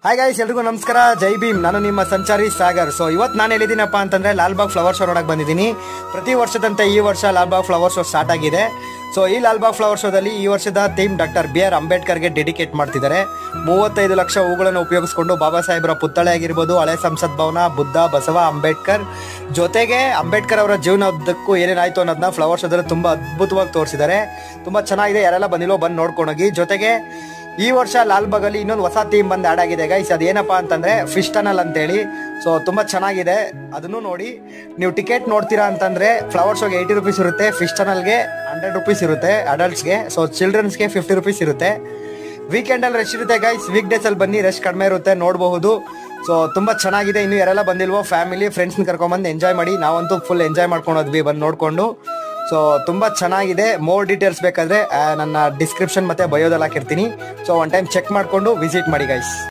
Hi guys, ಎಲ್ರಿಗೂ ನಮಸ್ಕಾರ. ಜೈ ಭೀಮ್. ನಾನು ನಿಮ್ಮ ಸಂಚಾರಿ ಸಾಗರ್. ಸೊ ಇವತ್ತು ನಾನು ಹೇಳಿದ್ದೀನಪ್ಪ ಅಂತಂದ್ರೆ ಲಾಲ್ಬಾಗ್ ಫ್ಲವರ್ ಶೋ ನೋಡಕ್ ಬಂದಿದ್ದೀನಿ. ಪ್ರತಿ ವರ್ಷದಂತೆ ಈ ವರ್ಷ ಲಾಲ್ಬಾಗ್ ಫ್ಲವರ್ ಶೋ ಸ್ಟಾರ್ಟ್ ಆಗಿದೆ. ಸೊ ಈ ಲಾಲ್ಬಾಗ್ ಫ್ಲವರ್ ಶೋದಲ್ಲಿ ಈ ವರ್ಷದ ಥೀಮ್ ಡಾಕ್ಟರ್ BR ಅಂಬೇಡ್ಕರ್ಗೆ ಡೆಡಿಕೇಟ್ ಮಾಡ್ತಿದ್ದಾರೆ. 35 ಲಕ್ಷ ಹೂಗಳನ್ನು ಉಪಯೋಗಿಸಿಕೊಂಡು ಬಾಬಾ ಸಾಹೇಬ್ರ ಪುತ್ಥಳಿ ಆಗಿರ್ಬೋದು, ಹಳೆ ಸಂಸತ್ ಭವನ, ಬುದ್ಧ, ಬಸವ, ಅಂಬೇಡ್ಕರ್ ಜೊತೆಗೆ ಅಂಬೇಡ್ಕರ್ ಅವರ ಜೀವನದಕ್ಕೂ ಏನೇನಾಯ್ತು ಅನ್ನೋದನ್ನ ಫ್ಲವರ್ ಶೋದಲ್ಲಿ ತುಂಬಾ ಅದ್ಭುತವಾಗಿ ತೋರಿಸಿದ್ದಾರೆ. ತುಂಬಾ ಚೆನ್ನಾಗಿದೆ. ಯಾರೆಲ್ಲ ಬಂದಿಲ್ಲೋ ಬಂದು ನೋಡ್ಕೊಂಡೋಗಿ. ಜೊತೆಗೆ ಈ ವರ್ಷ ಲಾಲ್ಬಾಗ್ ಅಲ್ಲಿ ಇನ್ನೊಂದು ಹೊಸ ಥೀಮ್ ಬಂದು ಆಡ್ ಆಗಿದೆ ಗೈಸ್. ಅದೇನಪ್ಪ ಅಂತಂದ್ರೆ ಫಿಶ್ ಟನಲ್ ಅಂತೇಳಿ. ಸೊ ತುಂಬಾ ಚೆನ್ನಾಗಿದೆ, ಅದನ್ನು ನೋಡಿ. ನೀವು ಟಿಕೆಟ್ ನೋಡ್ತೀರಾ ಅಂತಂದ್ರೆ ಫ್ಲವರ್ ಶೋಗೆ 80 ರೂಪೀಸ್ ಇರುತ್ತೆ, ಫಿಶ್ ಟನಲ್ಗೆ 100 ರೂಪೀಸ್ ಇರುತ್ತೆ ಅಡಲ್ಟ್ಸ್ಗೆ. ಸೊ ಚಿಲ್ಡ್ರನ್ಸ್ಗೆ 50 ರೂಪೀಸ್ ಇರುತ್ತೆ. ವೀಕೆಂಡ್ ಅಲ್ಲಿ ರಶ್ ಇರುತ್ತೆ ಗೈಸ್. ವೀಕ್ ಡೇಸ್ ಅಲ್ಲಿ ಬನ್ನಿ, ರಶ್ ಕಡಿಮೆ ಇರುತ್ತೆ, ನೋಡಬಹುದು. ಸೊ ತುಂಬಾ ಚೆನ್ನಾಗಿದೆ. ಇನ್ನು ಯಾರೆಲ್ಲ ಬಂದಿಲ್ವೋ ಫ್ಯಾಮಿಲಿ ಫ್ರೆಂಡ್ಸ್ನ ಕರ್ಕೊಂಡ್ಬಂದು ಎಂಜಾಯ್ ಮಾಡಿ. ನಾವಂತೂ ಫುಲ್ ಎಂಜಾಯ್ ಮಾಡ್ಕೊಂಡೋದ್ವಿ ಬಂದು ನೋಡ್ಕೊಂಡು. ಸೊ ತುಂಬ ಚೆನ್ನಾಗಿದೆ. ಮೋರ್ ಡೀಟೇಲ್ಸ್ ಬೇಕಾದರೆ ನನ್ನ ಡಿಸ್ಕ್ರಿಪ್ಷನ್ ಮತ್ತು ಬಯೋದಲ್ಲಿ ಹಾಕಿರ್ತೀನಿ. ಸೊ ಒನ್ ಟೈಮ್ ಚೆಕ್ ಮಾಡಿಕೊಂಡು ವಿಸಿಟ್ ಮಾಡಿ ಗೈಸ್.